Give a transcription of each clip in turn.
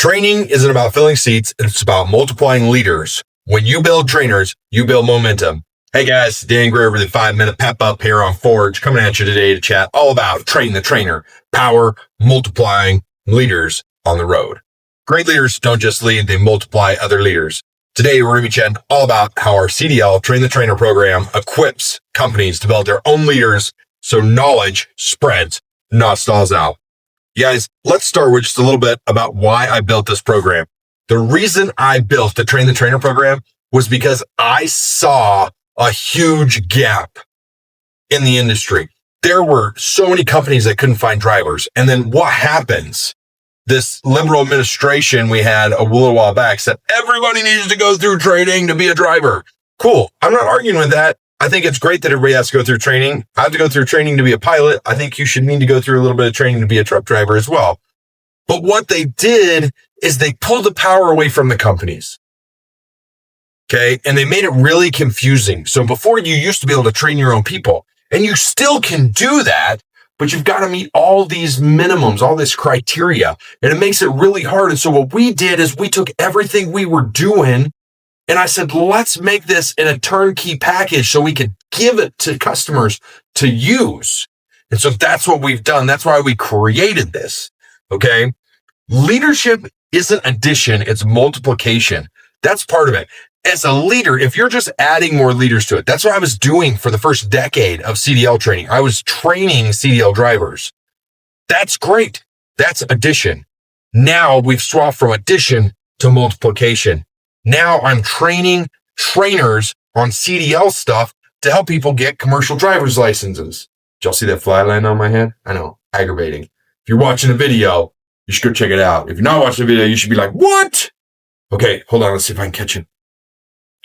Training isn't about filling seats. It's about multiplying leaders. When you build trainers, you build momentum. Hey guys, Dan Greer with the 5-minute pep up here on Forge, coming at you today to chat all about Train the Trainer, power multiplying leaders on the road. Great leaders don't just lead, they multiply other leaders. Today, we're going to be chatting all about how our CDL Train-the-Trainer program equips companies to build their own leaders so knowledge spreads, not stalls out. You guys, let's start with just a little bit about why I built this program. The reason I built the Train the Trainer program was because I saw a huge gap in the industry. There were so many companies that couldn't find drivers. And then what happens? This liberal administration we had a little while back said everybody needs to go through training to be a driver. Cool. I'm not arguing with that. I think it's great that everybody has to go through training. I have to go through training to be a pilot. I think you should need to go through a little bit of training to be a truck driver as well. But what they did is they pulled the power away from the companies. Okay. And they made it really confusing. So before, you used to be able to train your own people, and you still can do that, but you've got to meet all these minimums, all this criteria, and it makes it really hard. And so what we did is we took everything we were doing, and I said, let's make this in a turnkey package so we could give it to customers to use. And so that's what we've done. That's why we created this. Okay. Leadership isn't addition. It's multiplication. That's part of it. As a leader, if you're just adding more leaders to it, that's what I was doing for the first decade of CDL training. I was training CDL drivers. That's great. That's addition. Now we've swapped from addition to multiplication. Now I'm training trainers on CDL stuff to help people get commercial driver's licenses. Did y'all see that fly land on my head? I know, aggravating. If you're watching a video, you should go check it out. If you're not watching the video, you should be like, what? Okay, hold on. Let's see if I can catch him.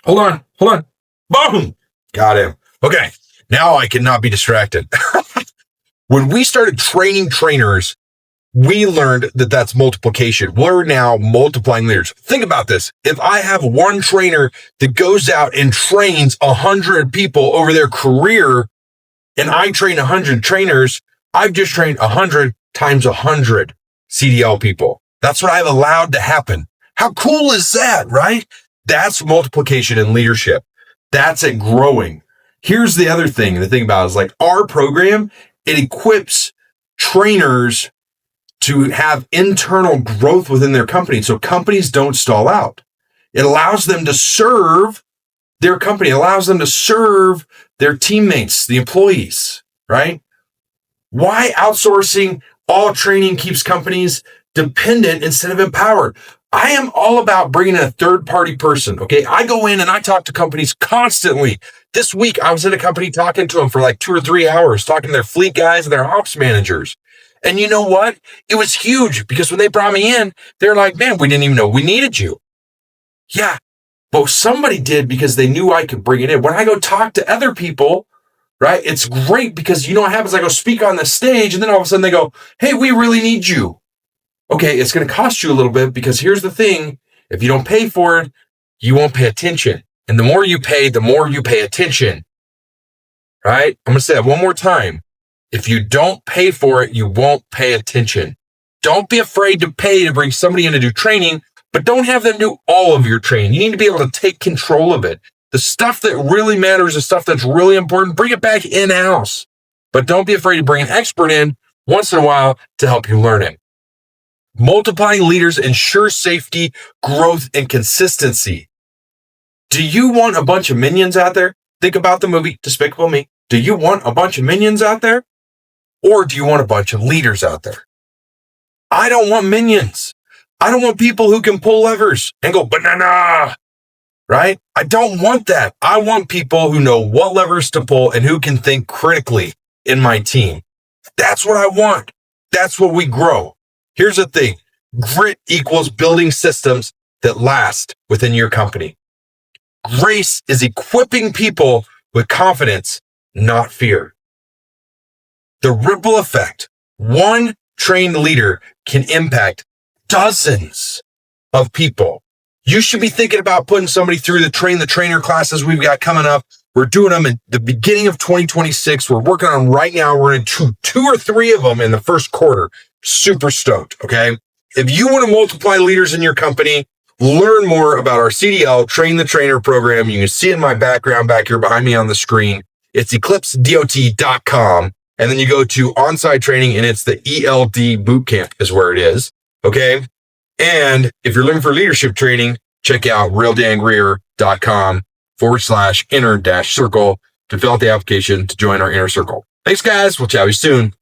Hold on. Boom. Got him. Okay. Now I cannot be distracted. When we started training trainers, we learned that that's multiplication. We're now multiplying leaders. Think about this. If I have one trainer that goes out and trains 100 people over their career, and I train 100 trainers, I've just trained 100 times 100 CDL people. That's what I've allowed to happen. How cool is that, right? That's multiplication in leadership. That's it growing. Here's the other thing. The thing about it is, like, our program, it equips trainers to have internal growth within their company so companies don't stall out. It allows them to serve their company. It allows them to serve their teammates, the employees, right? Why outsourcing all training keeps companies dependent instead of empowered? I am all about bringing in a third-party person, okay? I go in and I talk to companies constantly. This week, I was in a company talking to them for like 2 or 3 hours, talking to their fleet guys and their ops managers. And you know what? It was huge because when they brought me in, they're like, man, we didn't even know we needed you. Yeah, but somebody did because they knew I could bring it in. When I go talk to other people, right, it's great because you know what happens? I go speak on the stage and then all of a sudden they go, hey, we really need you. Okay, it's going to cost you a little bit because here's the thing. If you don't pay for it, you won't pay attention. And the more you pay, the more you pay attention. Right? I'm going to say that one more time. If you don't pay for it, you won't pay attention. Don't be afraid to pay to bring somebody in to do training, but don't have them do all of your training. You need to be able to take control of it. The stuff that really matters, the stuff that's really important, bring it back in-house. But don't be afraid to bring an expert in once in a while to help you learn it. Multiplying leaders ensure safety, growth, and consistency. Do you want a bunch of minions out there? Think about the movie Despicable Me. Do you want a bunch of minions out there? Or do you want a bunch of leaders out there? I don't want minions. I don't want people who can pull levers and go banana, right? I don't want that. I want people who know what levers to pull and who can think critically in my team. That's what I want. That's what we grow. Here's the thing. Grit equals building systems that last within your company. Grace is equipping people with confidence, not fear. The ripple effect. One trained leader can impact dozens of people. You should be thinking about putting somebody through the Train-the-Trainer classes we've got coming up. We're doing them in the beginning of 2026. We're working on them right now. We're in two or three of them in the first quarter. Super stoked, okay? If you want to multiply leaders in your company, learn more about our CDL Train-the-Trainer program. You can see in my background back here behind me on the screen. It's eclipsedot.com. And then you go to on-site training, and it's the ELD bootcamp is where it is. Okay. And if you're looking for leadership training, check out realdangreer.com/inner-circle to fill out the application to join our inner circle. Thanks, guys. We'll chat with you soon.